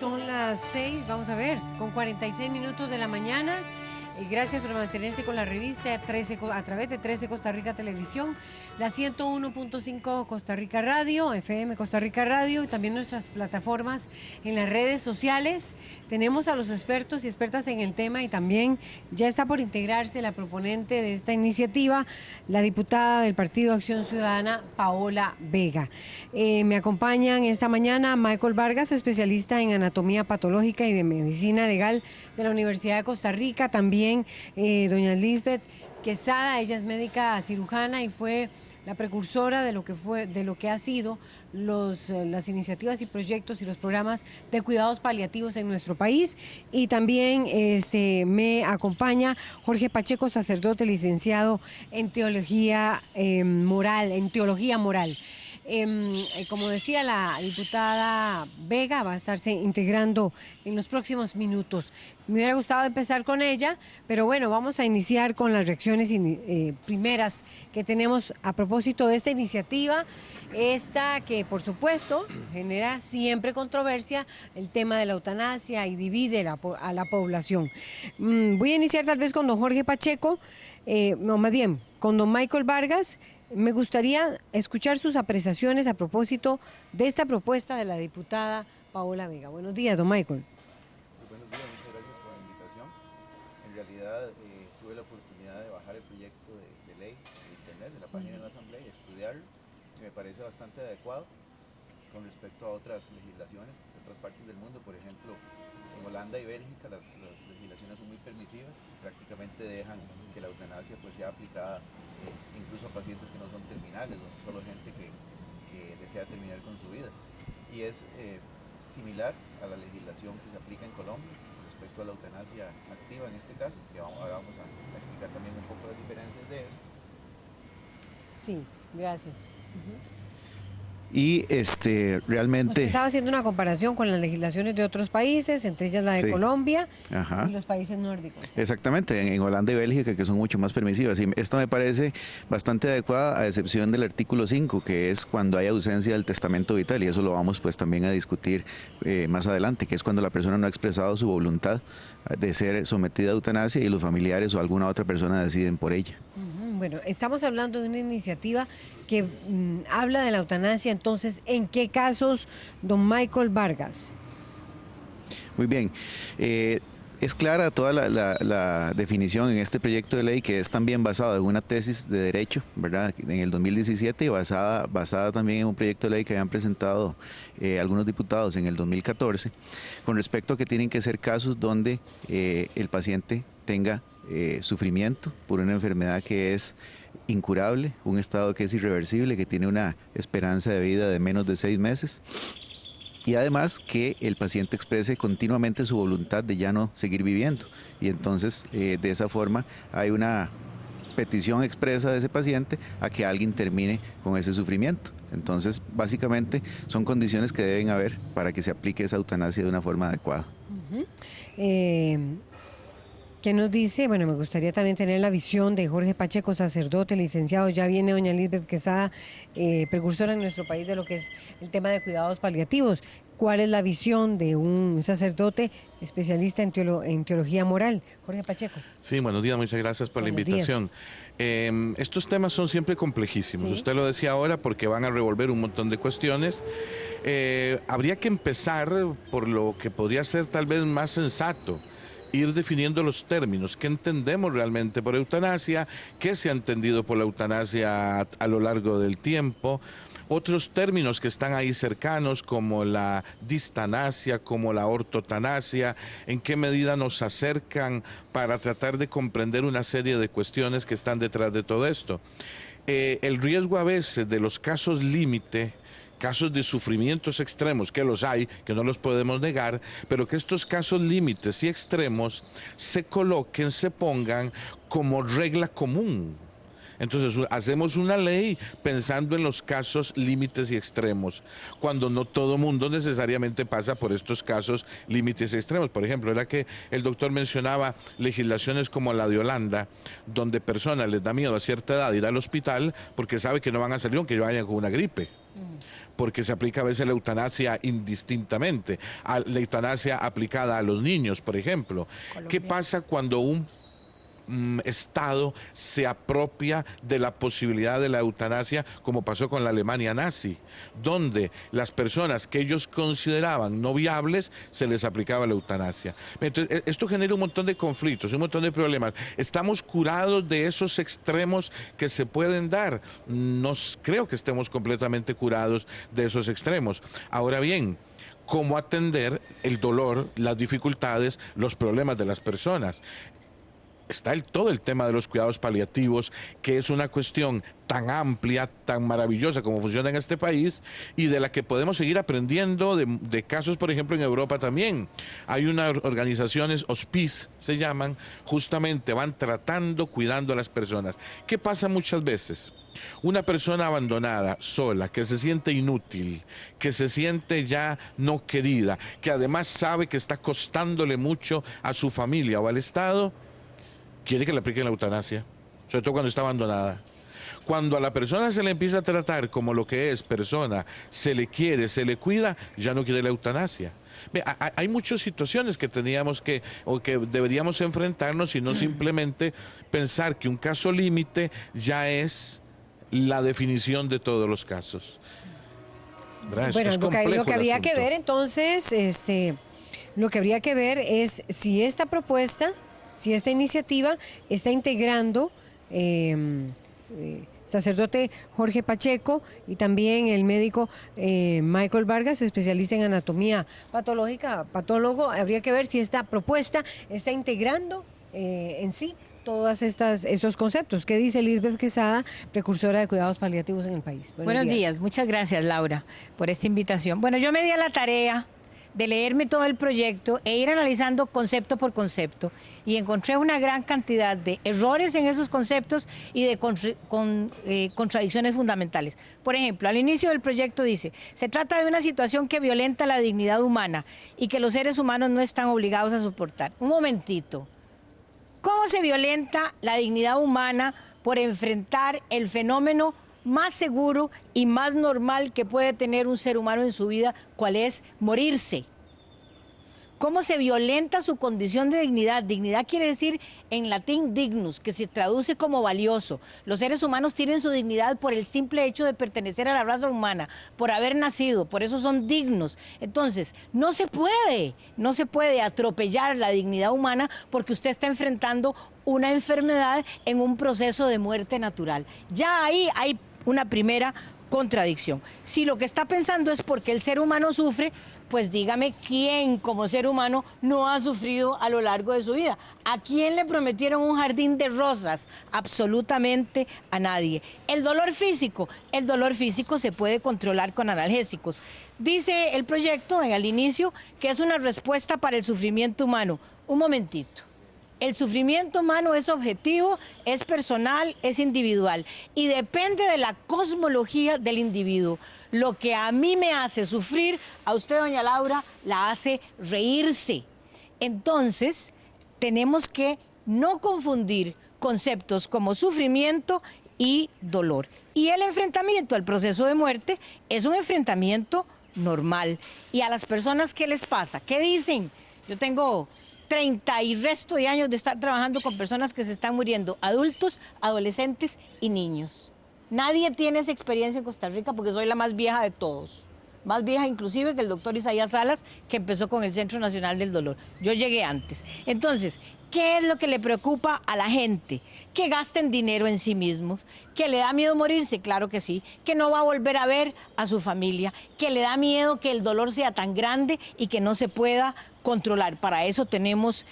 Son las 6, vamos a ver, con 46 minutos de la mañana. Gracias por mantenerse con la revista a través de 13 Costa Rica Televisión, la 101.5 Costa Rica Radio, FM Costa Rica Radio y también nuestras plataformas en las redes sociales. Tenemos a los expertos y expertas en el tema y también ya está por integrarse la proponente de esta iniciativa, la diputada del Partido Acción Ciudadana, Paola Vega. Me acompañan esta mañana Michael Vargas, especialista en anatomía patológica y de medicina legal de la Universidad de Costa Rica, también doña Lisbeth Quesada, ella es médica cirujana y fue la precursora de lo que ha sido las iniciativas y proyectos y los programas de cuidados paliativos en nuestro país. Y también me acompaña Jorge Pacheco, sacerdote licenciado en teología moral. Como decía la diputada Vega, va a estarse integrando en los próximos minutos. Me hubiera gustado empezar con ella, pero bueno, vamos a iniciar con las reacciones primeras que tenemos a propósito de esta iniciativa, esta que por supuesto genera siempre controversia, el tema de la eutanasia y divide a la población. Voy a iniciar tal vez con don Jorge Pacheco, más bien con don Michael Vargas. Me gustaría escuchar sus apreciaciones a propósito de esta propuesta de la diputada Paola Vega. Buenos días, don Michael. Buenos días, muchas gracias por la invitación. En realidad tuve la oportunidad de bajar el proyecto de ley de internet, de la página de la Asamblea, y estudiarlo, y me parece bastante adecuado con respecto a otras legislaciones de otras partes del mundo. Por ejemplo, en Holanda y Bélgica las legislaciones son muy permisivas y prácticamente dejan que la eutanasia pues sea aplicada incluso a pacientes que no son terminales, no solo gente que desea terminar con su vida. Y es similar a la legislación que se aplica en Colombia respecto a la eutanasia activa en este caso, que ahora vamos a explicar también un poco las diferencias de eso. Sí, gracias. Y realmente... Usted estaba haciendo una comparación con las legislaciones de otros países, entre ellas la de Colombia y los países nórdicos. Exactamente, en Holanda y Bélgica, que son mucho más permisivas. Y esto me parece bastante adecuada, a excepción del artículo 5, que es cuando hay ausencia del testamento vital, y eso lo vamos pues también a discutir más adelante, que es cuando la persona no ha expresado su voluntad de ser sometida a eutanasia y los familiares o alguna otra persona deciden por ella. Bueno, estamos hablando de una iniciativa que habla de la eutanasia, entonces, ¿en qué casos, don Michael Vargas? Muy bien. Es clara toda la definición en este proyecto de ley, que es también basado en una tesis de derecho, ¿verdad?, en el 2017, y basada también en un proyecto de ley que habían presentado algunos diputados en el 2014, con respecto a que tienen que ser casos donde el paciente tenga sufrimiento por una enfermedad que es incurable, un estado que es irreversible, que tiene una esperanza de vida de menos de 6 meses, y además que el paciente exprese continuamente su voluntad de ya no seguir viviendo, y entonces de esa forma hay una petición expresa de ese paciente a que alguien termine con ese sufrimiento. Entonces básicamente son condiciones que deben haber para que se aplique esa eutanasia de una forma adecuada. ¿Qué nos dice? Bueno, me gustaría también tener la visión de Jorge Pacheco, sacerdote, licenciado. Ya viene doña Lisbeth Quesada, precursora en nuestro país de lo que es el tema de cuidados paliativos. ¿Cuál es la visión de un sacerdote especialista en teología moral? Jorge Pacheco. Sí, buenos días, muchas gracias por la invitación. Estos temas son siempre complejísimos. Sí. Usted lo decía ahora porque van a revolver un montón de cuestiones. Habría que empezar por lo que podría ser tal vez más sensato, ir definiendo los términos, qué entendemos realmente por eutanasia, qué se ha entendido por la eutanasia a lo largo del tiempo, otros términos que están ahí cercanos como la distanasia, como la ortotanasia, en qué medida nos acercan para tratar de comprender una serie de cuestiones que están detrás de todo esto. El riesgo a veces de los casos límite, casos de sufrimientos extremos, que los hay, que no los podemos negar, pero que estos casos límites y extremos se coloquen, se pongan como regla común. Entonces hacemos una ley pensando en los casos límites y extremos, cuando no todo mundo necesariamente pasa por estos casos límites y extremos. Por ejemplo, era que el doctor mencionaba legislaciones como la de Holanda, donde personas les da miedo a cierta edad ir al hospital porque sabe que no van a salir aunque vayan con una gripe. Porque se aplica a veces la eutanasia indistintamente, la eutanasia aplicada a los niños, por ejemplo. ¿Qué pasa cuando un Estado se apropia de la posibilidad de la eutanasia, como pasó con la Alemania nazi, donde las personas que ellos consideraban no viables se les aplicaba la eutanasia? Entonces, esto genera un montón de conflictos, un montón de problemas. ¿Estamos curados de esos extremos que se pueden dar? No creo que estemos completamente curados de esos extremos. Ahora bien, ¿cómo atender el dolor, las dificultades, los problemas de las personas? Está todo el tema de los cuidados paliativos, que es una cuestión tan amplia, tan maravillosa como funciona en este país, y de la que podemos seguir aprendiendo de casos, por ejemplo, en Europa también. Hay unas organizaciones, hospice se llaman, justamente van tratando, cuidando a las personas. ¿Qué pasa muchas veces? Una persona abandonada, sola, que se siente inútil, que se siente ya no querida, que además sabe que está costándole mucho a su familia o al Estado, quiere que le apliquen la eutanasia, sobre todo cuando está abandonada. Cuando a la persona se le empieza a tratar como lo que es persona, se le quiere, se le cuida, ya no quiere la eutanasia. Hay muchas situaciones que teníamos o que deberíamos enfrentarnos y no simplemente pensar que un caso límite ya es la definición de todos los casos. Bueno, lo que habría que ver entonces, lo que habría que ver es si esta propuesta, si esta iniciativa está integrando sacerdote Jorge Pacheco y también el médico Michael Vargas, especialista en anatomía patológica, patólogo. Habría que ver si esta propuesta está integrando en sí todos estos conceptos. ¿Qué dice Lisbeth Quesada, precursora de cuidados paliativos en el país? Buenos días. Muchas gracias, Laura, por esta invitación. Bueno, yo me di a la tarea de leerme todo el proyecto e ir analizando concepto por concepto, y encontré una gran cantidad de errores en esos conceptos y de contradicciones fundamentales. Por ejemplo, al inicio del proyecto dice: se trata de una situación que violenta la dignidad humana y que los seres humanos no están obligados a soportar. Un momentito. ¿Cómo se violenta la dignidad humana por enfrentar el fenómeno más seguro y más normal que puede tener un ser humano en su vida, cuál es morirse? ¿Cómo se violenta su condición de dignidad? Dignidad quiere decir en latín dignus, que se traduce como valioso. Los seres humanos tienen su dignidad por el simple hecho de pertenecer a la raza humana, por haber nacido, por eso son dignos. Entonces, no se puede atropellar la dignidad humana porque usted está enfrentando una enfermedad en un proceso de muerte natural. Ya ahí hay una primera contradicción. Si lo que está pensando es porque el ser humano sufre, pues dígame quién como ser humano no ha sufrido a lo largo de su vida. ¿A quién le prometieron un jardín de rosas? Absolutamente a nadie. El dolor físico se puede controlar con analgésicos. Dice el proyecto al inicio que es una respuesta para el sufrimiento humano. Un momentito. El sufrimiento humano es objetivo, es personal, es individual y depende de la cosmología del individuo. Lo que a mí me hace sufrir, a usted, doña Laura, la hace reírse. Entonces, tenemos que no confundir conceptos como sufrimiento y dolor. Y el enfrentamiento al proceso de muerte es un enfrentamiento normal. ¿Y a las personas qué les pasa? ¿Qué dicen? Yo tengo 30 y resto de años de estar trabajando con personas que se están muriendo, adultos, adolescentes y niños. Nadie tiene esa experiencia en Costa Rica porque soy la más vieja de todos. Más vieja inclusive que el doctor Isaías Salas, que empezó con el Centro Nacional del Dolor. Yo llegué antes. Entonces, ¿qué es lo que le preocupa a la gente? Que gasten dinero en sí mismos, que le da miedo morirse, claro que sí, que no va a volver a ver a su familia, que le da miedo que el dolor sea tan grande y que no se pueda controlar. Para eso tenemos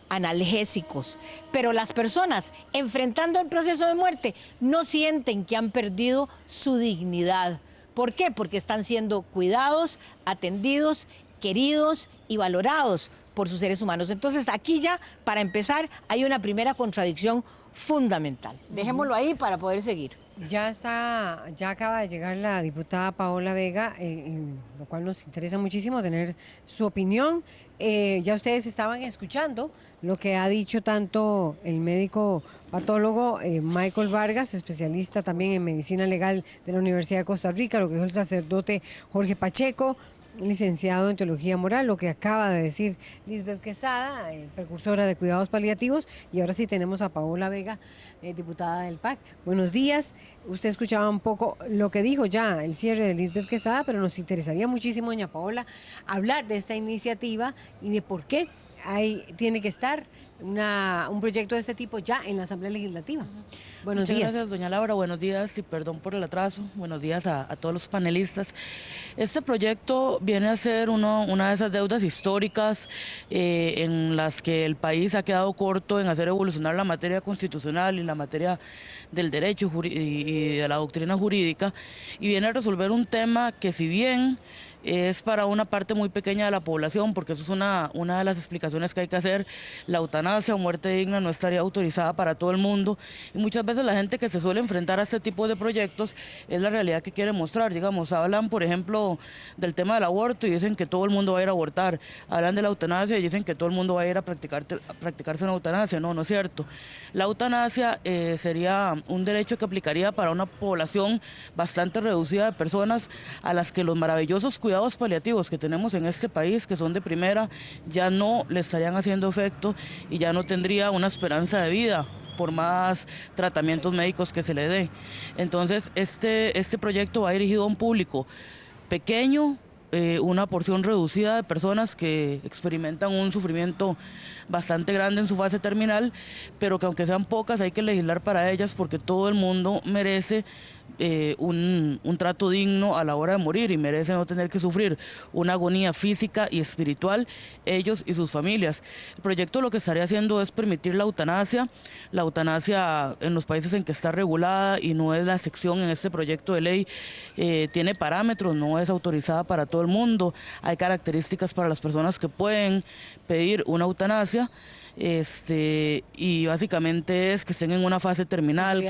analgésicos. Pero las personas enfrentando el proceso de muerte no sienten que han perdido su dignidad. ¿Por qué? Porque están siendo cuidados, atendidos, queridos y valorados por sus seres humanos. Entonces, aquí ya, para empezar, hay una primera contradicción fundamental. Dejémoslo ahí para poder seguir. Ya acaba de llegar la diputada Paola Vega, lo cual nos interesa muchísimo tener su opinión. Ya ustedes estaban escuchando lo que ha dicho tanto el médico patólogo Michael Vargas, especialista también en medicina legal de la Universidad de Costa Rica, lo que dijo el sacerdote Jorge Pacheco, licenciado en Teología Moral, lo que acaba de decir Lisbeth Quesada, precursora de cuidados paliativos, y ahora sí tenemos a Paola Vega, diputada del PAC. Buenos días, usted escuchaba un poco lo que dijo ya el cierre de Lisbeth Quesada, pero nos interesaría muchísimo, doña Paola, hablar de esta iniciativa y de por qué tiene que estar un proyecto de este tipo ya en la Asamblea Legislativa. Buenos días. Gracias, doña Laura. Buenos días y perdón por el atraso. Buenos días a todos los panelistas. Este proyecto viene a ser una de esas deudas históricas en las que el país ha quedado corto en hacer evolucionar la materia constitucional y la materia del derecho y de la doctrina jurídica, y viene a resolver un tema que, si bien es para una parte muy pequeña de la población, porque eso es una de las explicaciones que hay que hacer, la eutanasia o muerte digna no estaría autorizada para todo el mundo, y muchas veces la gente que se suele enfrentar a este tipo de proyectos es la realidad que quiere mostrar. Digamos, hablan por ejemplo del tema del aborto y dicen que todo el mundo va a ir a abortar, hablan de la eutanasia y dicen que todo el mundo va a ir a practicarse una eutanasia. No es cierto. La eutanasia sería un derecho que aplicaría para una población bastante reducida de personas a las que los maravillosos cuidados paliativos que tenemos en este país, que son de primera, ya no le estarían haciendo efecto y ya no tendría una esperanza de vida por más tratamientos médicos que se le dé. Entonces, este proyecto va dirigido a un público pequeño, una porción reducida de personas que experimentan un sufrimiento bastante grande en su fase terminal, pero que aunque sean pocas hay que legislar para ellas, porque todo el mundo merece un trato digno a la hora de morir y merece no tener que sufrir una agonía física y espiritual, ellos y sus familias. El proyecto lo que estaría haciendo es permitir la eutanasia en los países en que está regulada y no es la excepción en este proyecto de ley, tiene parámetros, no es autorizada para todo el mundo, hay características para las personas que pueden pedir una eutanasia. Y básicamente es que estén en una fase terminal,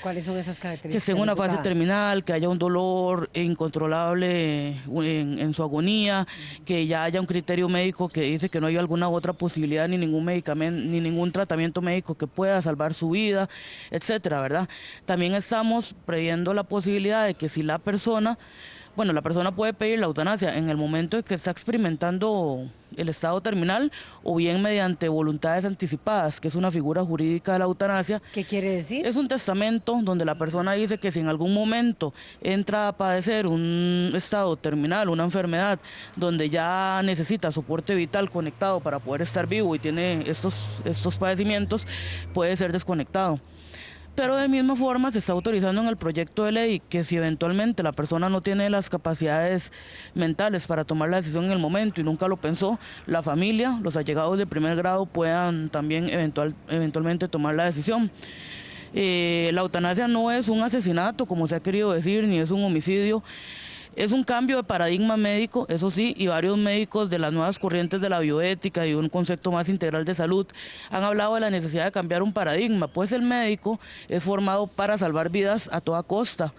¿cuáles son esas características? Que estén en una fase terminal, que haya un dolor incontrolable en su agonía, que ya haya un criterio médico que dice que no hay alguna otra posibilidad, ni ningún medicamento, ni ningún tratamiento médico que pueda salvar su vida, etcétera, ¿verdad? También estamos previendo la posibilidad de que si la persona puede pedir la eutanasia en el momento en que está experimentando el estado terminal, o bien mediante voluntades anticipadas, que es una figura jurídica de la eutanasia. ¿Qué quiere decir? Es un testamento donde la persona dice que si en algún momento entra a padecer un estado terminal, una enfermedad, donde ya necesita soporte vital conectado para poder estar vivo y tiene estos padecimientos, puede ser desconectado. Pero de misma forma se está autorizando en el proyecto de ley que si eventualmente la persona no tiene las capacidades mentales para tomar la decisión en el momento y nunca lo pensó, la familia, los allegados de primer grado puedan también eventualmente tomar la decisión. La eutanasia no es un asesinato, como se ha querido decir, ni es un homicidio. Es un cambio de paradigma médico, eso sí, y varios médicos de las nuevas corrientes de la bioética y un concepto más integral de salud han hablado de la necesidad de cambiar un paradigma, pues el médico es formado para salvar vidas a toda costa,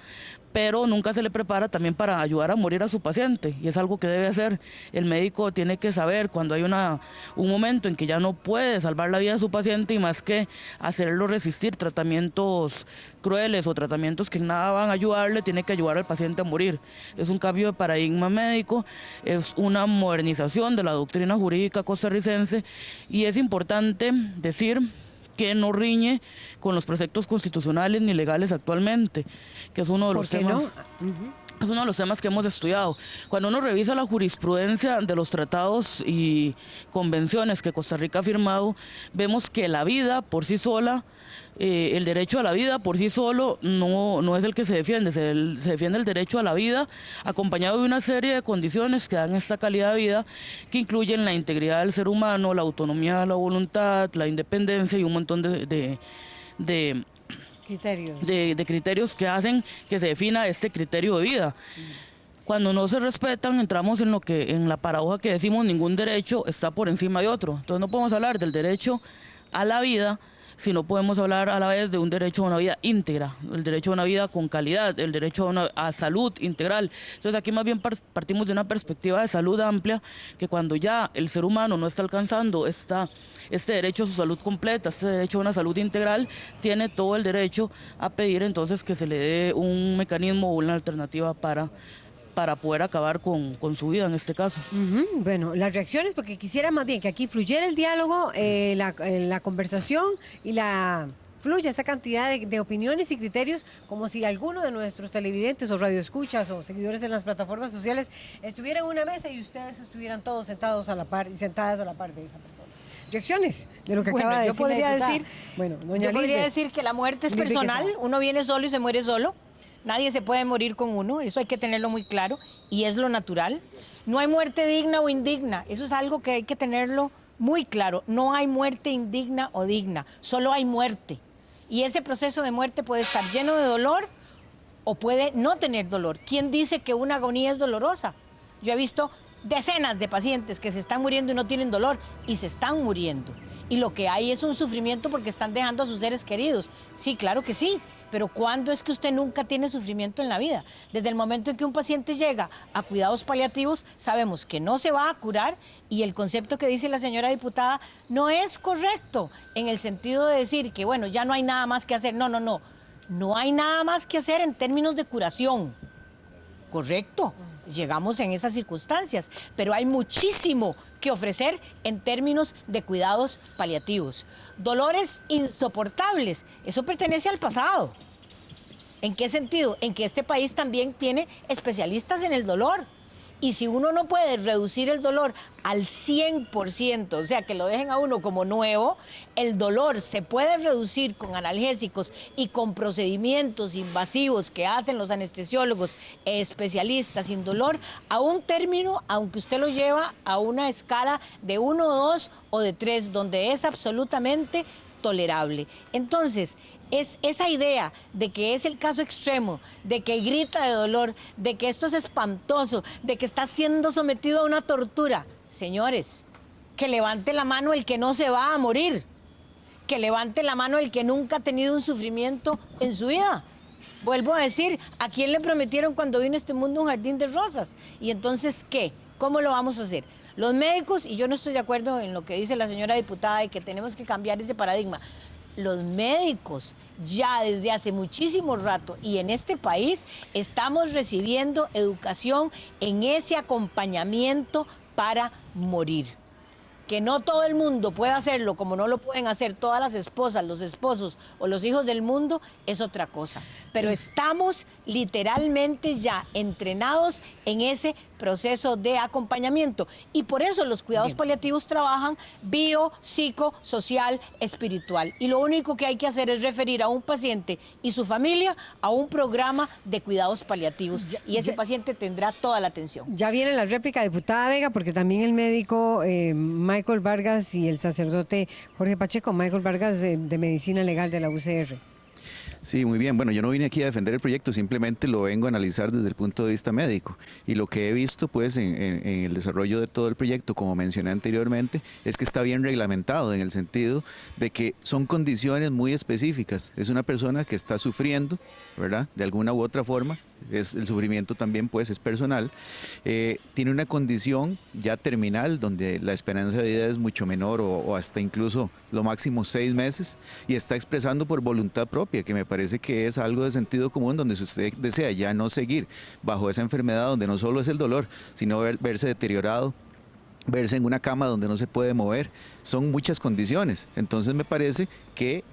pero nunca se le prepara también para ayudar a morir a su paciente, y es algo que debe hacer. El médico tiene que saber cuando hay un momento en que ya no puede salvar la vida de su paciente, y más que hacerlo resistir tratamientos crueles o tratamientos que nada van a ayudarle, tiene que ayudar al paciente a morir. Es un cambio de paradigma médico, es una modernización de la doctrina jurídica costarricense, y es importante decir que no riñe con los preceptos constitucionales ni legales actualmente, que es uno de los temas. Es uno de los temas que hemos estudiado. Cuando uno revisa la jurisprudencia de los tratados y convenciones que Costa Rica ha firmado, vemos que la vida por sí sola, el derecho a la vida por sí solo no es el que se defiende, se defiende el derecho a la vida acompañado de una serie de condiciones que dan esta calidad de vida, que incluyen la integridad del ser humano, la autonomía de la voluntad, la independencia y un montón de criterios que hacen que se defina este criterio de vida. Cuando no se respetan, entramos en la paradoja que decimos ningún derecho está por encima de otro. Entonces no podemos hablar del derecho a la vida si no podemos hablar a la vez de un derecho a una vida íntegra, el derecho a una vida con calidad, el derecho a salud integral? Entonces aquí más bien partimos de una perspectiva de salud amplia, que cuando ya el ser humano no está alcanzando este derecho a su salud completa, este derecho a una salud integral, tiene todo el derecho a pedir entonces que se le dé un mecanismo o una alternativa para poder acabar con su vida en este caso. Bueno, las reacciones, porque quisiera más bien que aquí fluyera el diálogo, la conversación y fluya esa cantidad de opiniones y criterios, como si alguno de nuestros televidentes o radioescuchas o seguidores en las plataformas sociales estuviera en una mesa y ustedes estuvieran todos sentados a la par y sentadas a la par de esa persona. Reacciones de lo que acaba de decir. Yo podría decir que la muerte es personal, uno viene solo y se muere solo. Nadie se puede morir con uno, eso hay que tenerlo muy claro, y es lo natural. No hay muerte digna o indigna, eso es algo que hay que tenerlo muy claro. No hay muerte indigna o digna, solo hay muerte. Y ese proceso de muerte puede estar lleno de dolor o puede no tener dolor. ¿Quién dice que una agonía es dolorosa? Yo he visto decenas de pacientes que se están muriendo y no tienen dolor, y se están muriendo. Y lo que hay es un sufrimiento porque están dejando a sus seres queridos. Sí, claro que sí, pero ¿cuándo es que usted nunca tiene sufrimiento en la vida? Desde el momento en que un paciente llega a cuidados paliativos, sabemos que no se va a curar, y el concepto que dice la señora diputada no es correcto, en el sentido de decir que, bueno, ya no hay nada más que hacer. No, no, no. No hay nada más que hacer en términos de curación. Correcto. Llegamos en esas circunstancias, pero hay muchísimo que ofrecer en términos de cuidados paliativos. Dolores insoportables, eso pertenece al pasado. ¿En qué sentido? En que este país también tiene especialistas en el dolor. Y si uno no puede reducir el dolor al 100%, o sea, que lo dejen a uno como nuevo, el dolor se puede reducir con analgésicos y con procedimientos invasivos que hacen los anestesiólogos especialistas sin dolor a un término, aunque usted lo lleva a una escala de 1, 2 o de 3, donde es absolutamente tolerable. Entonces, es esa idea de que es el caso extremo, de que grita de dolor, de que esto es espantoso, de que está siendo sometido a una tortura. Señores, que levante la mano el que no se va a morir, que levante la mano el que nunca ha tenido un sufrimiento en su vida. Vuelvo a decir, ¿a quién le prometieron cuando vino a este mundo un jardín de rosas? Y entonces, ¿qué? ¿Cómo lo vamos a hacer? Los médicos, y yo no estoy de acuerdo en lo que dice la señora diputada de que tenemos que cambiar ese paradigma. Los médicos ya desde hace muchísimo rato y en este país estamos recibiendo educación en ese acompañamiento para morir. Que no todo el mundo pueda hacerlo como no lo pueden hacer todas las esposas, los esposos o los hijos del mundo es otra cosa. Pero estamos literalmente ya entrenados en ese proceso de acompañamiento. Y por eso los cuidados paliativos trabajan bio, psico, social, espiritual. Y lo único que hay que hacer es referir a un paciente y su familia a un programa de cuidados paliativos. Y ese paciente tendrá toda la atención. Ya viene la réplica, diputada Vega, porque también el médico Michael Vargas y el sacerdote Jorge Pacheco, Michael Vargas de Medicina Legal de la UCR. Sí, muy bien. Bueno, yo no vine aquí a defender el proyecto, simplemente lo vengo a analizar desde el punto de vista médico. Y lo que he visto, pues, en el desarrollo de todo el proyecto, como mencioné anteriormente, es que está bien reglamentado en el sentido de que son condiciones muy específicas. Es una persona que está sufriendo, ¿verdad? De alguna u otra forma. El sufrimiento también, pues, es personal. Tiene una condición ya terminal, donde la esperanza de vida es mucho menor o hasta incluso lo máximo 6 meses, y está expresando por voluntad propia, que me parece que es algo de sentido común, donde si usted desea ya no seguir bajo esa enfermedad, donde no solo es el dolor, sino verse deteriorado, verse en una cama donde no se puede mover, son muchas condiciones. Entonces me parece que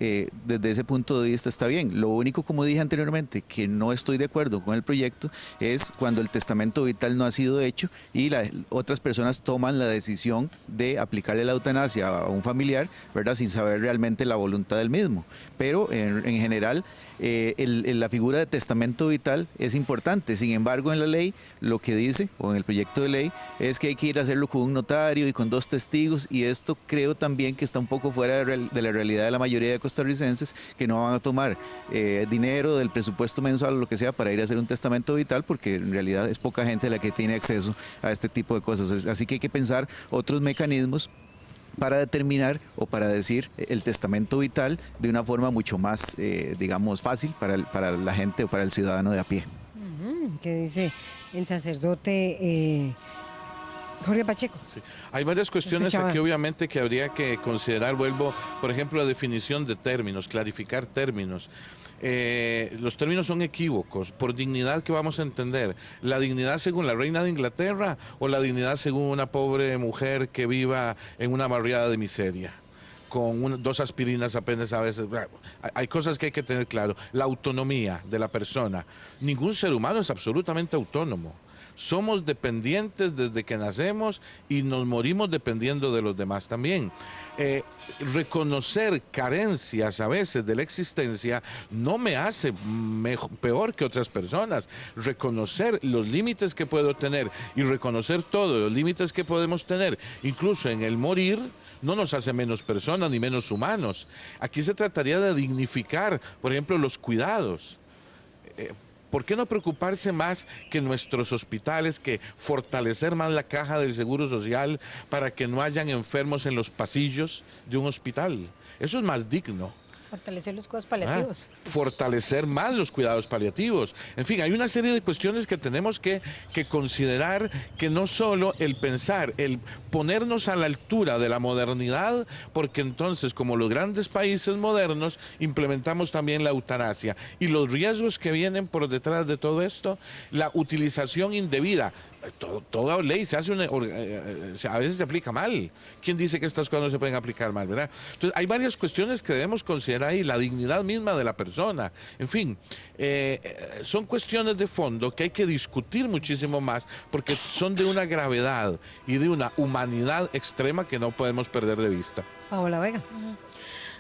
desde ese punto de vista está bien. Lo único, como dije anteriormente, que no estoy de acuerdo con el proyecto es cuando el testamento vital no ha sido hecho y otras personas toman la decisión de aplicarle la eutanasia a un familiar, ¿verdad?, sin saber realmente la voluntad del mismo. Pero en general la figura de testamento vital es importante. Sin embargo, en la ley lo que dice, o en el proyecto de ley, es que hay que ir a hacerlo con un notario y con 2 testigos, y esto creo también que está un poco fuera de la realidad de la mayoría de costarricenses, que no van a tomar dinero del presupuesto mensual o lo que sea para ir a hacer un testamento vital, porque en realidad es poca gente la que tiene acceso a este tipo de cosas. Así que hay que pensar otros mecanismos para determinar o para decir el testamento vital de una forma mucho más, digamos, fácil para la gente o para el ciudadano de a pie. ¿Qué dice el sacerdote Jorge Pacheco? Sí. Hay varias cuestiones aquí obviamente que habría que considerar. Vuelvo, por ejemplo, la definición de términos, clarificar términos. Los términos son equívocos. Por dignidad, ¿qué vamos a entender? ¿La dignidad según la reina de Inglaterra o la dignidad según una pobre mujer que viva en una barriada de miseria? Con 2 aspirinas apenas a veces. Hay cosas que hay que tener claro. La autonomía de la persona. Ningún ser humano es absolutamente autónomo. Somos dependientes desde que nacemos y nos morimos dependiendo de los demás también. Reconocer carencias a veces de la existencia no me hace peor que otras personas. Reconocer los límites que puedo tener y reconocer todos los límites que podemos tener, incluso en el morir, no nos hace menos personas ni menos humanos. Aquí se trataría de dignificar, por ejemplo, los cuidados. ¿Por qué no preocuparse más que nuestros hospitales, que fortalecer más la caja del Seguro Social para que no hayan enfermos en los pasillos de un hospital? Eso es más digno. Fortalecer los cuidados paliativos. Fortalecer más los cuidados paliativos. En fin, hay una serie de cuestiones que tenemos que considerar, que no solo el pensar, el ponernos a la altura de la modernidad, porque entonces, como los grandes países modernos, implementamos también la eutanasia. Y los riesgos que vienen por detrás de todo esto, la utilización indebida. Toda ley se hace a veces se aplica mal. ¿Quién dice que estas cosas no se pueden aplicar mal, verdad? Entonces, hay varias cuestiones que debemos considerar ahí, la dignidad misma de la persona. En fin, son cuestiones de fondo que hay que discutir muchísimo más porque son de una gravedad y de una humanidad extrema que no podemos perder de vista. Paola Vega.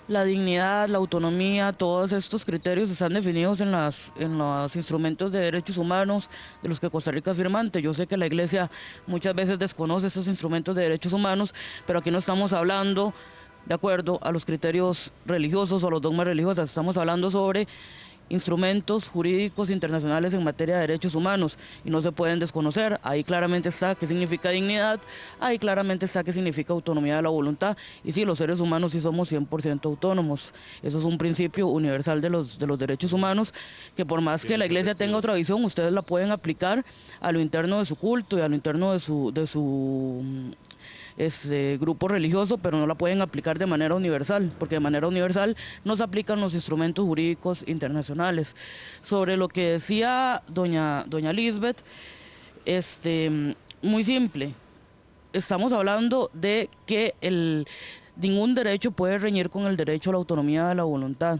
La dignidad, la autonomía, todos estos criterios están definidos en los instrumentos de derechos humanos de los que Costa Rica es firmante. Yo sé que la Iglesia muchas veces desconoce estos instrumentos de derechos humanos, pero aquí no estamos hablando de acuerdo a los criterios religiosos o los dogmas religiosos, estamos hablando sobre instrumentos jurídicos internacionales en materia de derechos humanos y no se pueden desconocer. Ahí claramente está qué significa dignidad, ahí claramente está qué significa autonomía de la voluntad. Y sí, los seres humanos sí somos 100% autónomos. Eso es un principio universal de los derechos humanos, que por más que la Iglesia tenga otra visión, ustedes la pueden aplicar a lo interno de su culto y a lo interno de su grupo religioso, pero no la pueden aplicar de manera universal, porque de manera universal no se aplican los instrumentos jurídicos internacionales. Sobre lo que decía doña Lisbeth, muy simple, estamos hablando de que ningún derecho puede reñir con el derecho a la autonomía de la voluntad.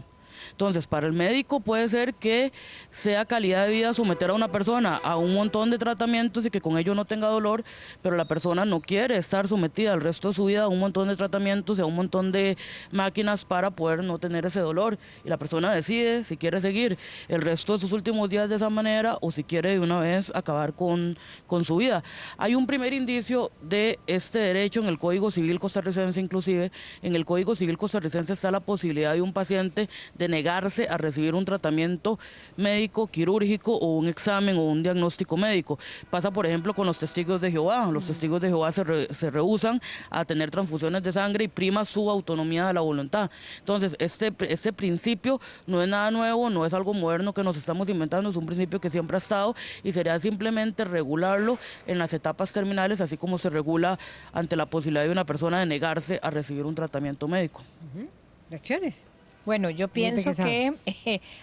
Entonces, para el médico puede ser que sea calidad de vida someter a una persona a un montón de tratamientos y que con ello no tenga dolor, pero la persona no quiere estar sometida el resto de su vida a un montón de tratamientos y a un montón de máquinas para poder no tener ese dolor. Y la persona decide si quiere seguir el resto de sus últimos días de esa manera o si quiere de una vez acabar con su vida. Hay un primer indicio de este derecho en el Código Civil costarricense, inclusive. En el Código Civil costarricense está la posibilidad de un paciente de negarse a recibir un tratamiento médico, quirúrgico o un examen o un diagnóstico médico. Pasa, por ejemplo, con los testigos de Jehová. Los testigos de Jehová se rehúsan a tener transfusiones de sangre y prima su autonomía de la voluntad. Entonces, este principio no es nada nuevo, no es algo moderno que nos estamos inventando, es un principio que siempre ha estado y sería simplemente regularlo en las etapas terminales, así como se regula ante la posibilidad de una persona de negarse a recibir un tratamiento médico. ¿Reacciones? Bueno, yo pienso que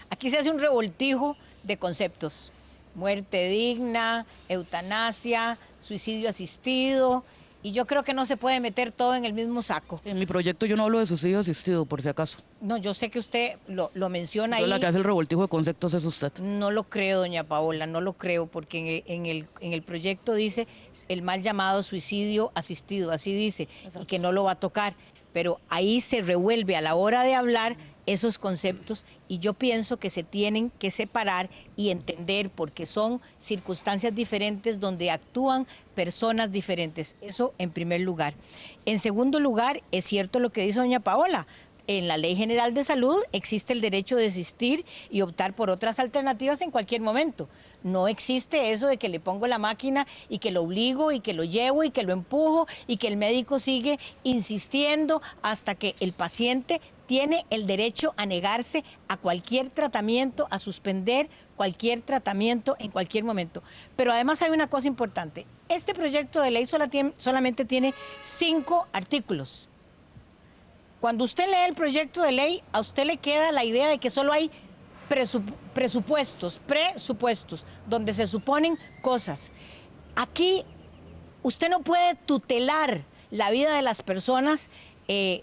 aquí se hace un revoltijo de conceptos. Muerte digna, eutanasia, suicidio asistido, y yo creo que no se puede meter todo en el mismo saco. En mi proyecto yo no hablo de suicidio asistido, por si acaso. No, yo sé que usted lo menciona ahí. La que hace el revoltijo de conceptos es usted. No lo creo, doña Paola, no lo creo, porque en el proyecto dice el mal llamado suicidio asistido, así dice, y que no lo va a tocar. Pero ahí se revuelve a la hora de hablar esos conceptos y yo pienso que se tienen que separar y entender porque son circunstancias diferentes donde actúan personas diferentes. Eso en primer lugar. En segundo lugar, es cierto lo que dice doña Paola, En la Ley General de Salud existe el derecho de desistir y optar por otras alternativas en cualquier momento. No existe eso de que le pongo la máquina y que lo obligo y que lo llevo y que lo empujo y que el médico sigue insistiendo hasta que el paciente tiene el derecho a negarse a cualquier tratamiento, a suspender cualquier tratamiento en cualquier momento. Pero además hay una cosa importante. Este proyecto de ley solamente tiene 5 artículos. Cuando usted lee el proyecto de ley, a usted le queda la idea de que solo hay presupuestos, donde se suponen cosas. Aquí usted no puede tutelar la vida de las personas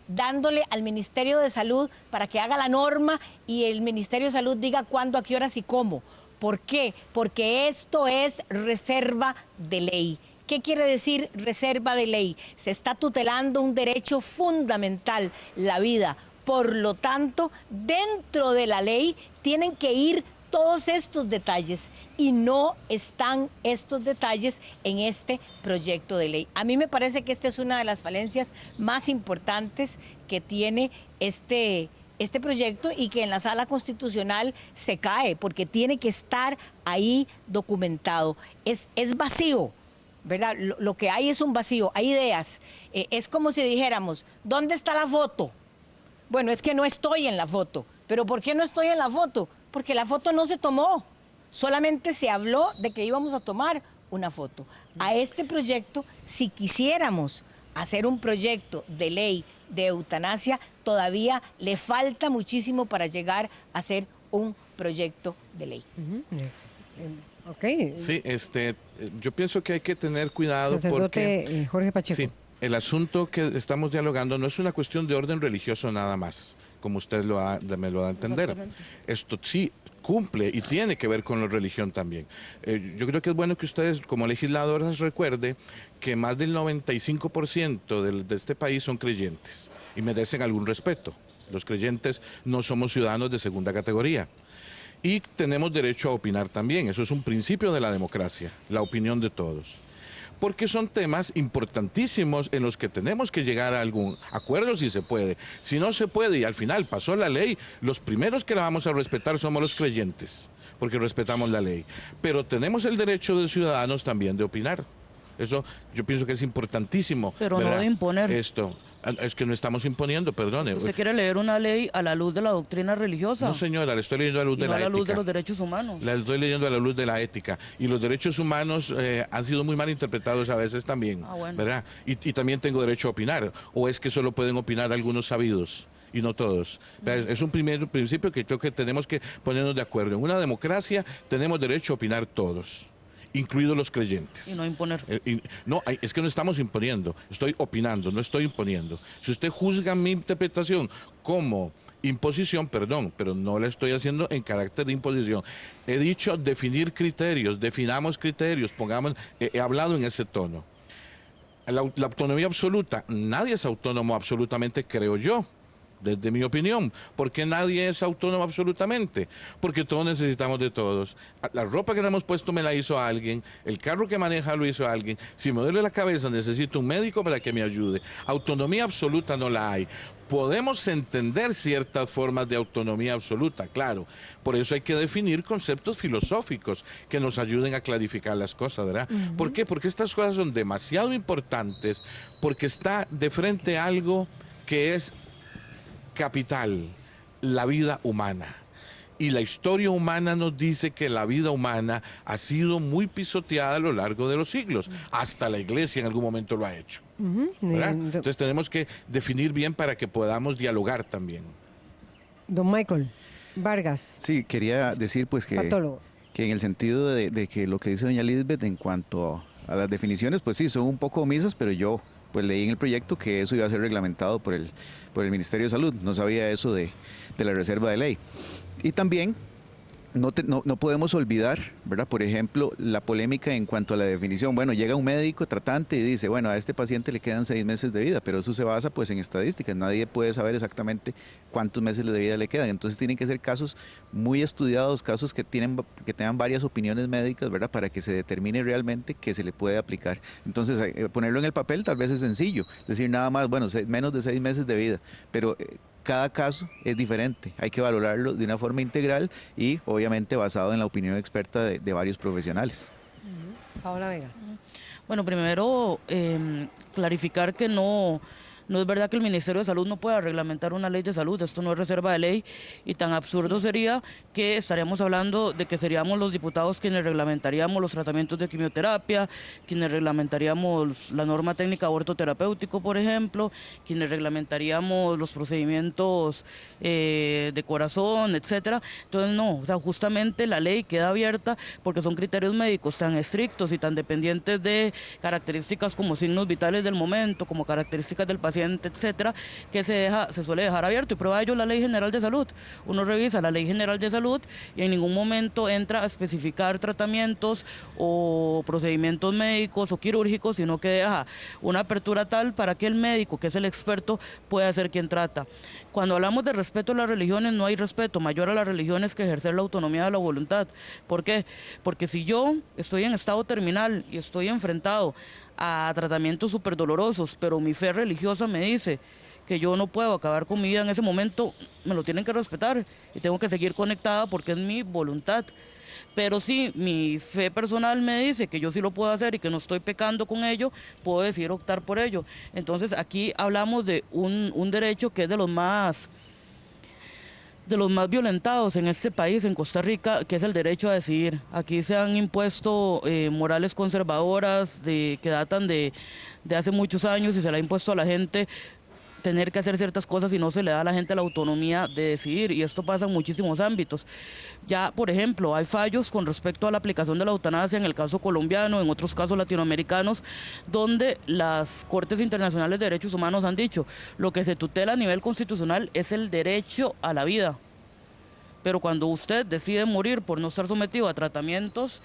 dándole al Ministerio de Salud para que haga la norma y el Ministerio de Salud diga cuándo, a qué horas y cómo. ¿Por qué? Porque esto es reserva de ley. ¿Qué quiere decir reserva de ley? Se está tutelando un derecho fundamental, la vida. Por lo tanto, dentro de la ley tienen que ir todos estos detalles y no están estos detalles en este proyecto de ley. A mí me parece que esta es una de las falencias más importantes que tiene este proyecto y que en la sala constitucional se cae porque tiene que estar ahí documentado. Es vacío, ¿verdad? Lo que hay es un vacío, hay ideas. Es como si dijéramos, ¿dónde está la foto? Bueno, es que no estoy en la foto. ¿Pero por qué no estoy en la foto? Porque la foto no se tomó. Solamente se habló de que íbamos a tomar una foto. A este proyecto, si quisiéramos hacer un proyecto de ley de eutanasia, todavía le falta muchísimo para llegar a ser un proyecto de ley. Ok. Sí, yo pienso que hay que tener cuidado Sacerdote porque Jorge Pacheco. sí, el asunto que estamos dialogando no es una cuestión de orden religioso nada más, como usted me lo da a entender. Esto sí cumple y tiene que ver con la religión también. Yo creo que es bueno que ustedes como legisladores recuerden que más del 95% de este país son creyentes y merecen algún respeto. Los creyentes no somos ciudadanos de segunda categoría. Y tenemos derecho a opinar también, eso es un principio de la democracia, la opinión de todos. Porque son temas importantísimos en los que tenemos que llegar a algún acuerdo si se puede. Si no se puede y al final pasó la ley, los primeros que la vamos a respetar somos los creyentes, porque respetamos la ley. Pero tenemos el derecho de ciudadanos también de opinar. Eso yo pienso que es importantísimo. Pero ¿verdad? no de imponer. Esto. Es que no estamos imponiendo, perdone. ¿Usted quiere leer una ley a la luz de la doctrina religiosa? No, señora, le estoy leyendo a la luz de la ética. a la luz de los derechos humanos. La estoy leyendo a la luz de la ética. Y los derechos humanos han sido muy mal interpretados a veces también, ¿verdad? Y también tengo derecho a opinar. ¿O es que solo pueden opinar algunos sabidos y no todos? Es un primer principio que creo que tenemos que ponernos de acuerdo. En una democracia tenemos derecho a opinar todos, incluidos los creyentes. Y no imponer. No, es que no estamos imponiendo, estoy opinando, no estoy imponiendo. Si usted juzga mi interpretación como imposición, perdón, pero no la estoy haciendo en carácter de imposición. He dicho definir criterios, definamos criterios, he hablado en ese tono. La autonomía absoluta, nadie es autónomo absolutamente, creo yo. Desde mi opinión, porque nadie es autónomo absolutamente, porque todos necesitamos de todos. La ropa que le hemos puesto me la hizo alguien, el carro que maneja lo hizo alguien, si me duele la cabeza necesito un médico para que me ayude. Autonomía absoluta no la hay. Podemos entender ciertas formas de autonomía absoluta, claro, por eso hay que definir conceptos filosóficos que nos ayuden a clarificar las cosas, ¿verdad? ¿Por qué? Porque estas cosas son demasiado importantes, porque está de frente a algo que es capital, la vida humana. Y la historia humana nos dice que la vida humana ha sido muy pisoteada a lo largo de los siglos. Hasta la iglesia en algún momento lo ha hecho. ¿Verdad? Entonces tenemos que definir bien para que podamos dialogar también. Don Michael Vargas. Sí, quería decir pues que en el sentido de que lo que dice doña Lisbeth en cuanto a las definiciones, pues sí, son un poco omisas, pero yo pues leí en el proyecto que eso iba a ser reglamentado por el Ministerio de Salud. No sabía eso de la reserva de ley. Y también no podemos olvidar, ¿verdad? Por ejemplo, la polémica en cuanto a la definición. Bueno, llega un médico tratante y dice, bueno, a este paciente le quedan 6 meses de vida, pero eso se basa pues en estadísticas. Nadie puede saber exactamente cuántos meses de vida le quedan. Entonces tienen que ser casos muy estudiados, casos que tengan varias opiniones médicas, ¿verdad? Para que se determine realmente que se le puede aplicar. Entonces, ponerlo en el papel tal vez es sencillo. Decir nada más, bueno, menos de 6 meses de vida, pero cada caso es diferente, hay que valorarlo de una forma integral y obviamente basado en la opinión experta de varios profesionales. Paola Vega. Bueno, primero clarificar que no es verdad que el Ministerio de Salud no pueda reglamentar una ley de salud, esto no es reserva de ley y tan absurdo sería que estaríamos hablando de que seríamos los diputados quienes reglamentaríamos los tratamientos de quimioterapia, quienes reglamentaríamos la norma técnica de aborto terapéutico, por ejemplo, quienes reglamentaríamos los procedimientos de corazón, etcétera. Entonces no, o sea, justamente la ley queda abierta porque son criterios médicos tan estrictos y tan dependientes de características como signos vitales del momento, como características del paciente, etcétera, que se suele dejar abierto, y prueba de ello la Ley General de Salud. Uno revisa la Ley General de Salud y en ningún momento entra a especificar tratamientos o procedimientos médicos o quirúrgicos, sino que deja una apertura tal para que el médico, que es el experto, pueda ser quien trata. Cuando hablamos de respeto a las religiones, no hay respeto mayor a las religiones que ejercer la autonomía de la voluntad. ¿Por qué? Porque si yo estoy en estado terminal y estoy enfrentado a tratamientos súper dolorosos, pero mi fe religiosa me dice que yo no puedo acabar con mi vida en ese momento, me lo tienen que respetar y tengo que seguir conectada porque es mi voluntad. Pero si mi fe personal me dice que yo sí lo puedo hacer y que no estoy pecando con ello, puedo decidir optar por ello. Entonces aquí hablamos de un derecho que es de los más violentados en este país, en Costa Rica, que es el derecho a decidir. Aquí se han impuesto morales conservadoras que datan de hace muchos años y se le ha impuesto a la gente tener que hacer ciertas cosas y no se le da a la gente la autonomía de decidir, y esto pasa en muchísimos ámbitos. Ya, por ejemplo, hay fallos con respecto a la aplicación de la eutanasia en el caso colombiano, en otros casos latinoamericanos, donde las Cortes Internacionales de Derechos Humanos han dicho, lo que se tutela a nivel constitucional es el derecho a la vida. Pero cuando usted decide morir por no estar sometido a tratamientos,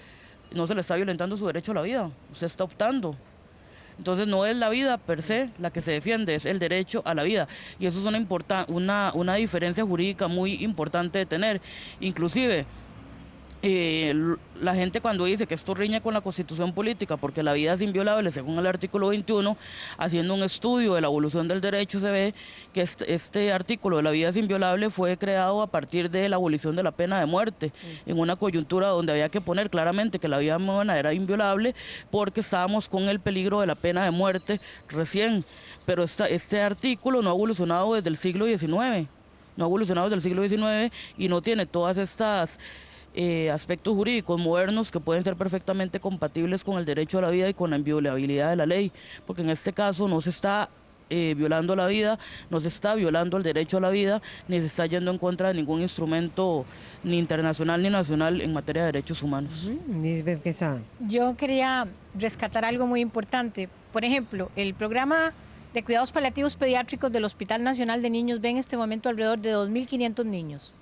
no se le está violentando su derecho a la vida, usted está optando. Entonces no es la vida per se la que se defiende, es el derecho a la vida. Y eso es una diferencia jurídica muy importante de tener. Inclusive, la gente cuando dice que esto riña con la Constitución política porque la vida es inviolable según el artículo 21, haciendo un estudio de la evolución del derecho se ve que este artículo de la vida es inviolable fue creado a partir de la abolición de la pena de muerte, en una coyuntura donde había que poner claramente que la vida humana era inviolable porque estábamos con el peligro de la pena de muerte recién, pero este artículo no ha evolucionado desde el siglo XIX, y no tiene todas estas aspectos jurídicos modernos que pueden ser perfectamente compatibles con el derecho a la vida y con la inviolabilidad de la ley, porque en este caso no se está violando la vida, no se está violando el derecho a la vida, ni se está yendo en contra de ningún instrumento ni internacional ni nacional en materia de derechos humanos. Lisbeth Quesada. Yo quería rescatar algo muy importante. Por ejemplo, el programa de cuidados paliativos pediátricos del Hospital Nacional de Niños ve en este momento alrededor de 2.500 niños.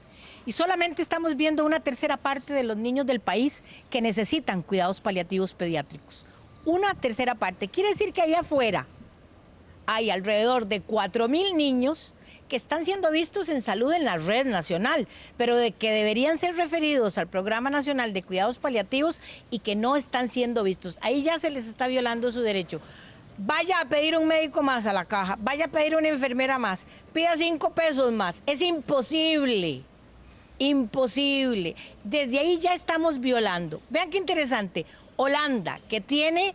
Y solamente estamos viendo una tercera parte de los niños del país que necesitan cuidados paliativos pediátricos. Una tercera parte. Quiere decir que allá afuera hay alrededor de 4.000 niños que están siendo vistos en salud en la red nacional, pero de que deberían ser referidos al Programa Nacional de Cuidados Paliativos y que no están siendo vistos. Ahí ya se les está violando su derecho. Vaya a pedir un médico más a la caja, vaya a pedir una enfermera más, pida 5 pesos más. Es imposible. Imposible. Desde ahí ya estamos violando. Vean qué interesante. Holanda, que tiene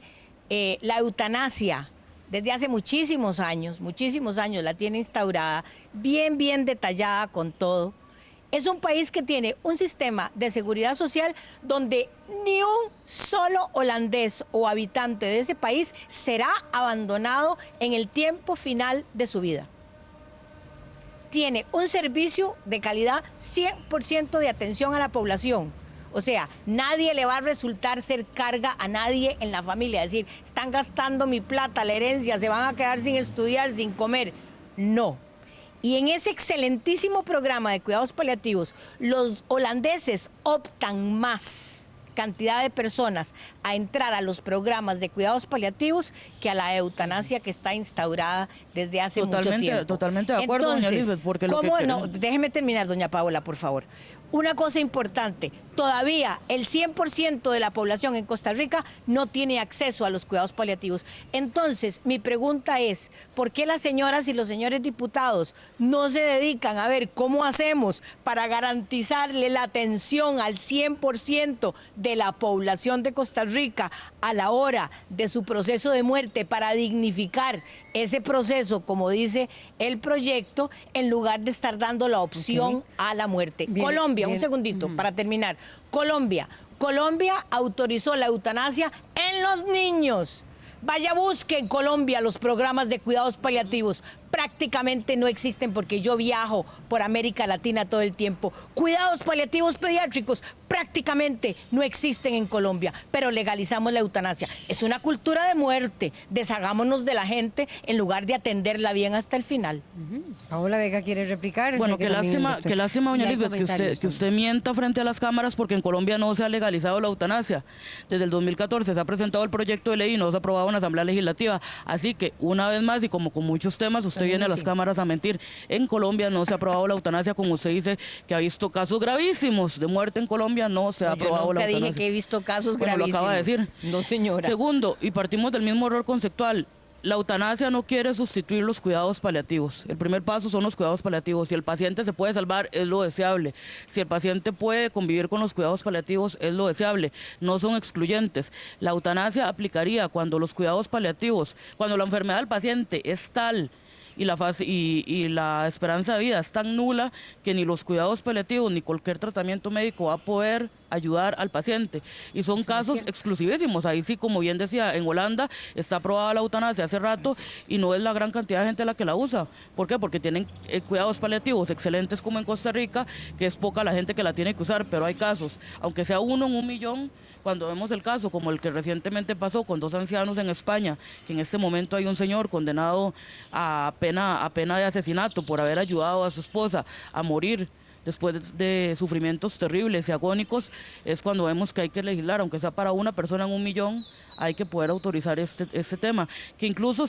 la eutanasia desde hace muchísimos años la tiene instaurada, bien detallada con todo. Es un país que tiene un sistema de seguridad social donde ni un solo holandés o habitante de ese país será abandonado en el tiempo final de su vida. Tiene un servicio de calidad 100% de atención a la población. O sea, nadie le va a resultar ser carga a nadie en la familia. Es decir, están gastando mi plata, la herencia, se van a quedar sin estudiar, sin comer. No. Y en ese excelentísimo programa de cuidados paliativos, los holandeses optan más cantidad de personas a entrar a los programas de cuidados paliativos que a la eutanasia que está instaurada desde hace mucho tiempo. Totalmente de acuerdo, Entonces, doña Lisbeth, porque lo que no, déjeme terminar, doña Paola, por favor. Una cosa importante, todavía el 100% de la población en Costa Rica no tiene acceso a los cuidados paliativos. Entonces, mi pregunta es, ¿por qué las señoras y los señores diputados no se dedican a ver cómo hacemos para garantizarle la atención al 100% de la población de Costa Rica a la hora de su proceso de muerte, para dignificar ese proceso, como dice el proyecto, en lugar de estar dando la opción a la muerte? Bien, Colombia, bien. un segundito, para terminar. Colombia autorizó la eutanasia en los niños. Vaya, busque en Colombia los programas de cuidados paliativos. Prácticamente no existen, porque yo viajo por América Latina todo el tiempo. Cuidados paliativos pediátricos prácticamente no existen en Colombia, pero legalizamos la eutanasia. Es una cultura de muerte. Deshagámonos de la gente en lugar de atenderla bien hasta el final. Paola Vega quiere replicar. Bueno, Sé que qué también el lástima, doctor- qué lástima, doña Y hay Lisbeth, que comentarios usted mienta frente a las cámaras, porque en Colombia no se ha legalizado la eutanasia. Desde el 2014 se ha presentado el proyecto de ley y no se ha aprobado en la Asamblea Legislativa. Así que, una vez más, y como con muchos temas, usted También viene a las sí. cámaras a mentir. En Colombia no se ha aprobado la eutanasia, como usted dice, que ha visto casos gravísimos de muerte en Colombia, no se ha Yo aprobado la nunca eutanasia. dije que he visto casos Bueno, gravísimos. lo acaba de decir. No, señora. Segundo, y partimos del mismo error conceptual, la eutanasia no quiere sustituir los cuidados paliativos. El primer paso son los cuidados paliativos. Si el paciente se puede salvar, es lo deseable. Si el paciente puede convivir con los cuidados paliativos, es lo deseable. No son excluyentes. La eutanasia aplicaría cuando los cuidados paliativos, cuando la enfermedad del paciente es tal y la esperanza de vida es tan nula que ni los cuidados paliativos ni cualquier tratamiento médico va a poder ayudar al paciente. Y son casos exclusivísimos. Ahí sí, como bien decía, en Holanda está aprobada la eutanasia hace rato y no es la gran cantidad de gente la que la usa. ¿Por qué? Porque tienen cuidados paliativos excelentes, como en Costa Rica, que es poca la gente que la tiene que usar, pero hay casos, aunque sea uno en 1.000.000. Cuando vemos el caso como el que recientemente pasó con 2 ancianos en España, que en este momento hay un señor condenado a pena de asesinato por haber ayudado a su esposa a morir después de sufrimientos terribles y agónicos, es cuando vemos que hay que legislar, aunque sea para una persona en 1.000.000, hay que poder autorizar este tema, que incluso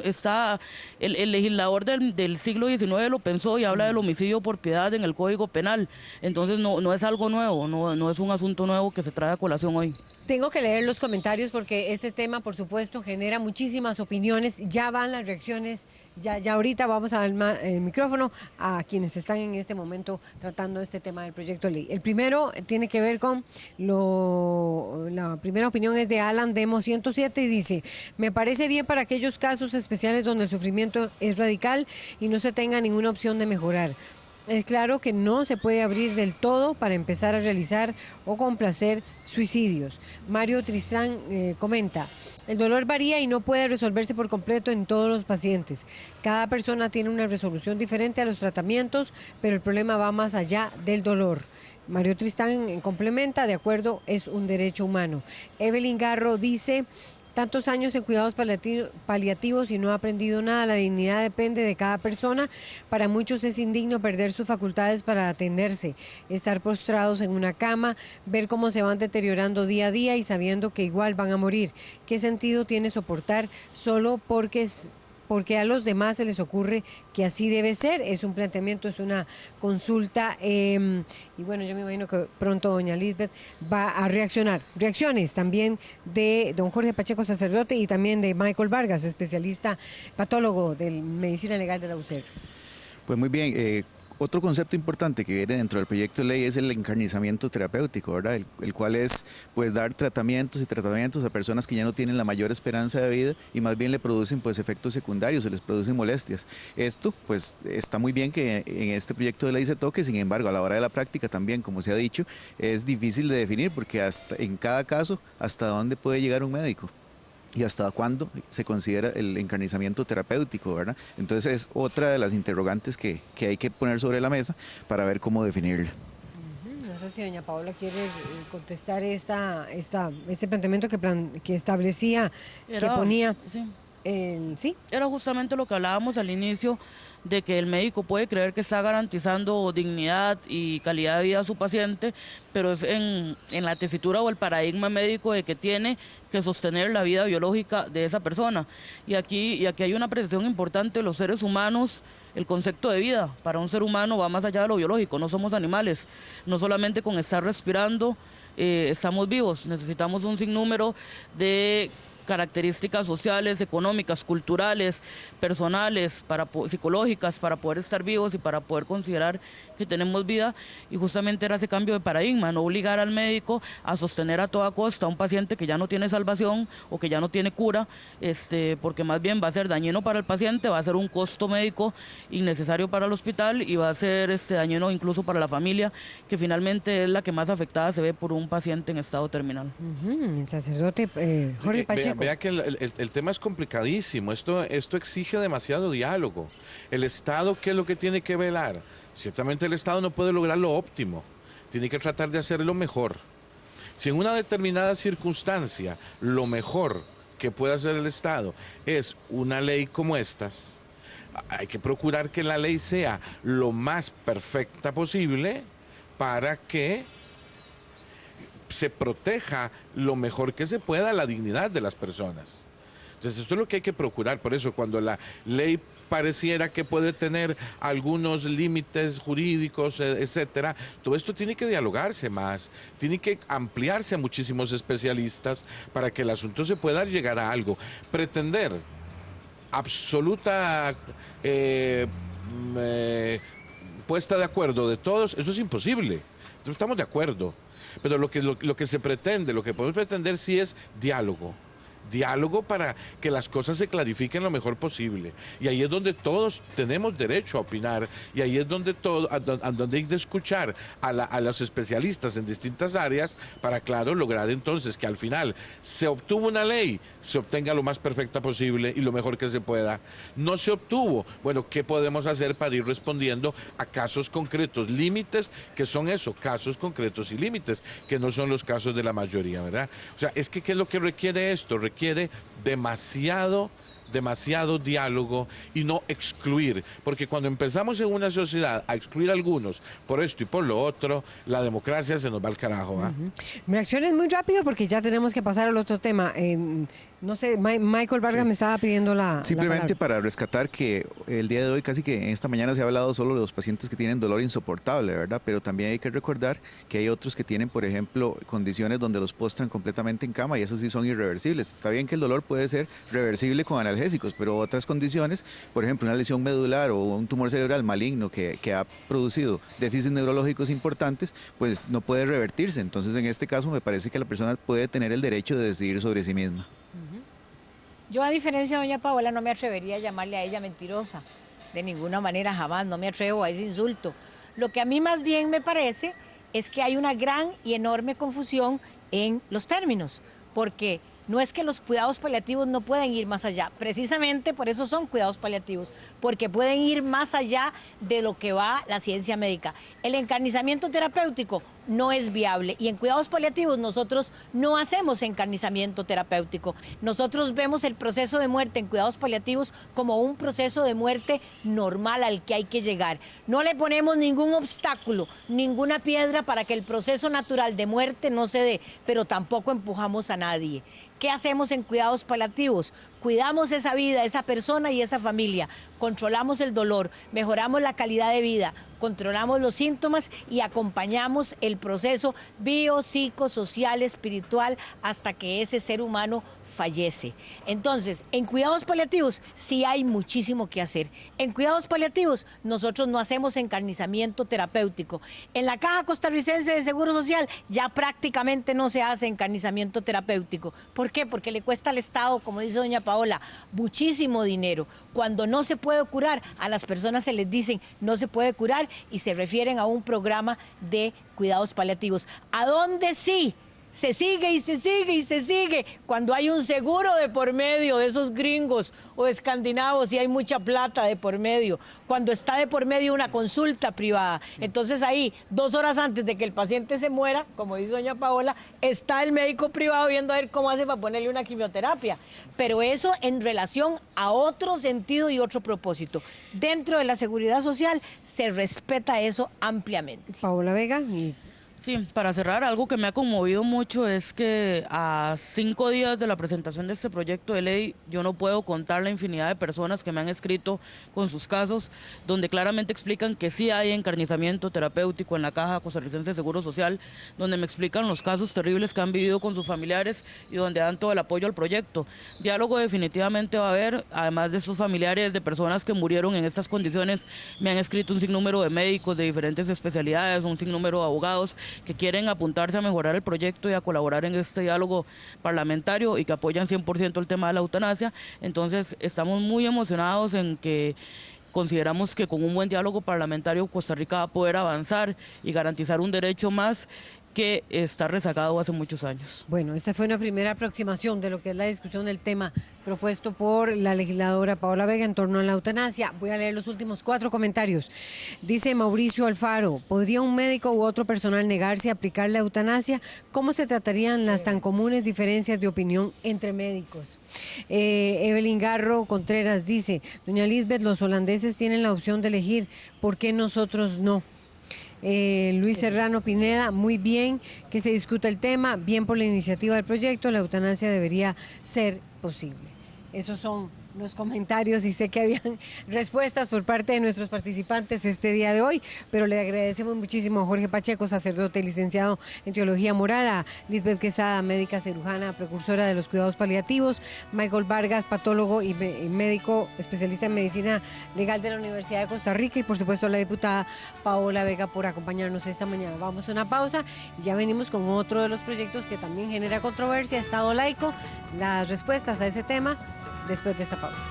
está el legislador del siglo XIX lo pensó y habla del homicidio por piedad en el Código Penal. Entonces no es algo nuevo, no es un asunto nuevo que se trae a colación hoy. Tengo que leer los comentarios porque este tema, por supuesto, genera muchísimas opiniones. Ya van las reacciones, ya ahorita vamos a dar el micrófono a quienes están en este momento tratando este tema del proyecto de ley. El primero tiene que ver con la primera opinión es de Alan Demo 107 y dice: me parece bien para aquellos casos especiales donde el sufrimiento es radical y no se tenga ninguna opción de mejorar. Es claro que no se puede abrir del todo para empezar a realizar o complacer suicidios. Mario Tristán comenta: el dolor varía y no puede resolverse por completo en todos los pacientes. Cada persona tiene una resolución diferente a los tratamientos, pero el problema va más allá del dolor. Mario Tristán complementa: de acuerdo, es un derecho humano. Evelyn Garro dice: tantos años en cuidados paliativos y no ha aprendido nada. La dignidad depende de cada persona. Para muchos es indigno perder sus facultades para atenderse, estar postrados en una cama, ver cómo se van deteriorando día a día y sabiendo que igual van a morir. ¿Qué sentido tiene soportar solo porque a los demás se les ocurre que así debe ser? Es un planteamiento, es una consulta y bueno, yo me imagino que pronto doña Lisbeth va a reaccionar. Reacciones también de don Jorge Pacheco, sacerdote, y también de Michael Vargas, especialista patólogo de medicina legal de la UCER. Pues muy bien, otro concepto importante que viene dentro del proyecto de ley es el encarnizamiento terapéutico, ¿verdad? El cual es pues dar tratamientos a personas que ya no tienen la mayor esperanza de vida y más bien le producen pues efectos secundarios, se les producen molestias. Esto pues está muy bien que en este proyecto de ley se toque, sin embargo a la hora de la práctica también, como se ha dicho, es difícil de definir porque en cada caso hasta dónde puede llegar un médico y hasta cuándo se considera el encarnizamiento terapéutico, ¿verdad? Entonces es otra de las interrogantes que hay que poner sobre la mesa para ver cómo definirla. No sé si doña Paola quiere contestar este planteamiento que establecía, que ponía. Sí. Sí. Era justamente lo que hablábamos al inicio, de que el médico puede creer que está garantizando dignidad y calidad de vida a su paciente, pero es en la tesitura o el paradigma médico de que tiene que sostener la vida biológica de esa persona. Y aquí hay una precisión importante: los seres humanos, el concepto de vida para un ser humano va más allá de lo biológico, no somos animales, no solamente con estar respirando estamos vivos, necesitamos un sinnúmero de características sociales, económicas, culturales, personales, psicológicas, para poder estar vivos y para poder considerar que tenemos vida. Y justamente era ese cambio de paradigma, no obligar al médico a sostener a toda costa a un paciente que ya no tiene salvación o que ya no tiene cura, porque más bien va a ser dañino para el paciente, va a ser un costo médico innecesario para el hospital y va a ser dañino incluso para la familia, que finalmente es la que más afectada se ve por un paciente en estado terminal. El sacerdote Jorge Pacheco. Vea que el tema es complicadísimo. Esto exige demasiado diálogo. El Estado, ¿qué es lo que tiene que velar? Ciertamente el Estado no puede lograr lo óptimo. Tiene que tratar de hacerlo mejor. Si en una determinada circunstancia lo mejor que puede hacer el Estado es una ley como estas, hay que procurar que la ley sea lo más perfecta posible para que se proteja lo mejor que se pueda la dignidad de las personas. Entonces esto es lo que hay que procurar. Por eso cuando la ley pareciera que puede tener algunos límites jurídicos, etcétera, todo esto tiene que dialogarse más, tiene que ampliarse a muchísimos especialistas para que el asunto se pueda llegar a algo. Pretender absoluta puesta de acuerdo de todos, eso es imposible. Estamos de acuerdo. Pero lo que se pretende, lo que podemos pretender sí es diálogo. Diálogo para que las cosas se clarifiquen lo mejor posible. Y ahí es donde todos tenemos derecho a opinar. Y ahí es donde donde hay que escuchar a los especialistas en distintas áreas para, claro, lograr entonces que al final se obtuvo una ley, se obtenga lo más perfecta posible y lo mejor que se pueda. No se obtuvo. Bueno, ¿qué podemos hacer para ir respondiendo a casos concretos? Límites que son eso, casos concretos y límites, que no son los casos de la mayoría, ¿verdad? O sea, es que ¿qué es lo que requiere esto? Requiere demasiado diálogo y no excluir, porque cuando empezamos en una sociedad a excluir a algunos por esto y por lo otro, la democracia se nos va al carajo. Mi reacción es muy rápido porque ya tenemos que pasar al otro tema. No sé, Michael Vargas me estaba pidiendo la Simplemente palabra. para rescatar que el día de hoy, casi que en esta mañana se ha hablado solo de los pacientes que tienen dolor insoportable, ¿verdad? Pero también hay que recordar que hay otros que tienen, por ejemplo, condiciones donde los postran completamente en cama y esas sí son irreversibles. Está bien que el dolor puede ser reversible con analgésicos, pero otras condiciones, por ejemplo, una lesión medular o un tumor cerebral maligno que ha producido déficits neurológicos importantes, pues no puede revertirse. Entonces, en este caso, me parece que la persona puede tener el derecho de decidir sobre sí misma. Yo, a diferencia de doña Paola, no me atrevería a llamarle a ella mentirosa. De ninguna manera, jamás, no me atrevo a ese insulto. Lo que a mí más bien me parece es que hay una gran y enorme confusión en los términos, porque no es que los cuidados paliativos no pueden ir más allá, precisamente por eso son cuidados paliativos, porque pueden ir más allá de lo que va la ciencia médica. El encarnizamiento terapéutico no es viable y en cuidados paliativos nosotros no hacemos encarnizamiento terapéutico. Nosotros vemos el proceso de muerte en cuidados paliativos como un proceso de muerte normal al que hay que llegar. No le ponemos ningún obstáculo, ninguna piedra para que el proceso natural de muerte no se dé, pero tampoco empujamos a nadie. ¿Qué hacemos en cuidados paliativos? Cuidamos esa vida, esa persona y esa familia, controlamos el dolor, mejoramos la calidad de vida, controlamos los síntomas y acompañamos el proceso biopsicosocial, espiritual, hasta que ese ser humano fallece. Entonces, en cuidados paliativos sí hay muchísimo que hacer. En cuidados paliativos nosotros no hacemos encarnizamiento terapéutico. En la Caja Costarricense de Seguro Social ya prácticamente no se hace encarnizamiento terapéutico. ¿Por qué? Porque le cuesta al Estado, como dice doña Paola, muchísimo dinero. Cuando no se puede curar, a las personas se les dicen no se puede curar y se refieren a un programa de cuidados paliativos. ¿A dónde sí se sigue y se sigue y se sigue. Cuando hay un seguro de por medio de esos gringos o escandinavos y hay mucha plata de por medio, cuando está de por medio una consulta privada, entonces ahí 2 horas antes de que el paciente se muera, como dice doña Paola, está el médico privado viendo a ver cómo hace para ponerle una quimioterapia. Pero eso en relación a otro sentido y otro propósito. Dentro de la seguridad social se respeta eso ampliamente. Paola Vega. Y Sí, para cerrar, algo que me ha conmovido mucho es que a 5 días de la presentación de este proyecto de ley, yo no puedo contar la infinidad de personas que me han escrito con sus casos, donde claramente explican que sí hay encarnizamiento terapéutico en la Caja Costarricense de Seguro Social, donde me explican los casos terribles que han vivido con sus familiares y donde dan todo el apoyo al proyecto. Diálogo definitivamente va a haber, además de esos familiares de personas que murieron en estas condiciones, me han escrito un sinnúmero de médicos de diferentes especialidades, un sinnúmero de abogados que quieren apuntarse a mejorar el proyecto y a colaborar en este diálogo parlamentario y que apoyan 100% el tema de la eutanasia. Entonces estamos muy emocionados en que consideramos que con un buen diálogo parlamentario Costa Rica va a poder avanzar y garantizar un derecho más que está rezagado hace muchos años. bueno, esta fue una primera aproximación de lo que es la discusión del tema propuesto por la legisladora Paola Vega en torno a la eutanasia. Voy a leer los últimos 4 comentarios. Dice Mauricio Alfaro, ¿podría un médico u otro personal negarse a aplicar la eutanasia? ¿Cómo se tratarían las tan comunes diferencias de opinión entre médicos? Evelyn Garro Contreras dice, doña Lisbeth, los holandeses tienen la opción de elegir, ¿por qué nosotros no? Luis Serrano Pineda, muy bien que se discuta el tema, bien por la iniciativa del proyecto, la eutanasia debería ser posible. Esos son los comentarios y sé que habían respuestas por parte de nuestros participantes este día de hoy, pero le agradecemos muchísimo a Jorge Pacheco, sacerdote y licenciado en Teología Moral, a Lisbeth Quesada, médica cirujana, precursora de los cuidados paliativos, Michael Vargas, patólogo y médico especialista en medicina legal de la Universidad de Costa Rica, y por supuesto a la diputada Paola Vega por acompañarnos esta mañana. Vamos a una pausa y ya venimos con otro de los proyectos que también genera controversia, Estado laico, las respuestas a ese tema después de esta pausa.